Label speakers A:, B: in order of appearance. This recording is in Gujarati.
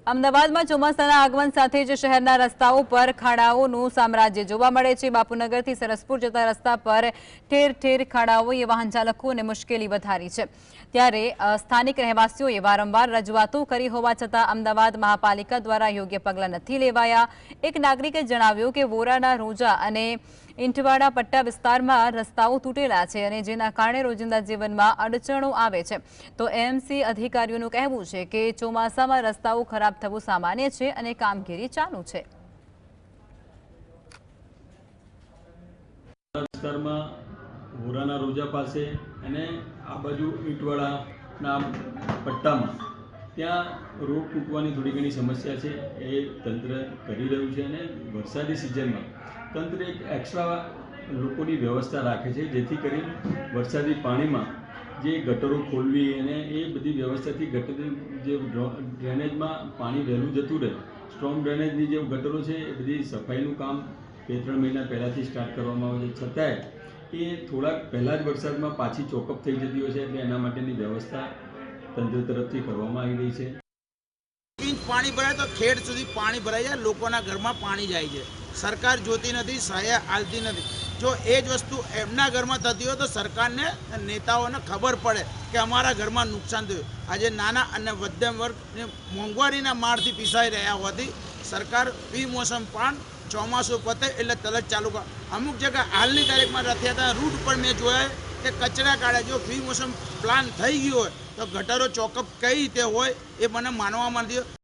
A: અમદાવાદમાં ચોમાસાના આગમન સાથે જ શહેરના રસ્તાઓ પર ખાડાઓનું સામ્રાજ્ય જોવા મળે છે। બાપુનગરથી સરસપુર જતા રસ્તા પર ઠેર ઠેર ખાડાઓએ વાહન ચાલકોને મુશ્કેલી વધારી છે। ત્યારે સ્થાનિક રહેવાસીઓએ વારંવાર રજૂઆતો કરી હોવા છતાં અમદાવાદ મહાપાલિકા દ્વારા યોગ્ય પગલાં નથી લેવાયા। એક નાગરિકે જણાવ્યું કે વોરાના રોજા અને ઇંટવાડા પટ્ટા વિસ્તારમાં રસ્તાઓ તૂટેલા છે અને જેના કારણે રોજિંદા જીવનમાં અડચણો આવે છે। તો એએમસી અધિકારીઓનું કહેવું છે કે ચોમાસામાં રસ્તાઓ ખરાબ થવું સામાન્ય છે અને કામગીરી ચાલુ છે।
B: વિસ્તારમાં વોરાના રોજા પાસે અને આ બાજુ ઈંટવાડાના પટ્ટામાં ત્યાં રોડ તૂટવાની થોડી ઘણી સમસ્યા છે। એ તંત્ર કરી રહ્યું છે અને વરસાદી સિઝનમાં તંત્ર એક એક્સ્ટ્રા લોકોની વ્યવસ્થા રાખે છે જેથી કરીને વરસાદી પાણીમાં જે ગટરો ખોલવી અને એ બધી વ્યવસ્થાથી ગટર જે ડ્રેનેજમાં પાણી વહેલું જતું રહે, સ્ટ્રોંગ ડ્રેનેજની જે ગટરો છે એ બધી સફાઈનું કામ 2-3 મહિના પહેલાંથી સ્ટાર્ટ કરવામાં આવે છે। છતાંય એ થોડાક પહેલાં જ વરસાદમાં પાછી ચોકઅપ થઈ જતી હોય છે એટલે એના માટેની વ્યવસ્થા તંત્ર તરફથી કરવામાં આવી રહી છે।
C: इंच पानी भराय तो खेड़ सुधी पानी भराई जाए, लोकोना घरमां पाणी जाय छे। सरकार जोती नहीं, सहाय आलती नहीं। जो ए ज वस्तु एमना घरमां थती हो तो सरकार ने नेताओने खबर पड़े कि अमारा घरमां नुकसान थयुं। आज नाना अने मध्यम वर्ग ने मोंघवारीना मारथी पीसाई रह्या होवाथी सरकार बेमोसम पण ચોમાસું પતે એટલે તરત ચાલુ કર। અમુક જગ્યા હાલની તારીખમાં રથયાત્રા રૂટ પર મેં જોયા કે કચરા કાઢે। જો પ્રી મોસમ પ્લાન થઈ ગયો હોય તો ગટરો ચોકઅપ કઈ રીતે હોય એ મને માનવામાં નથી।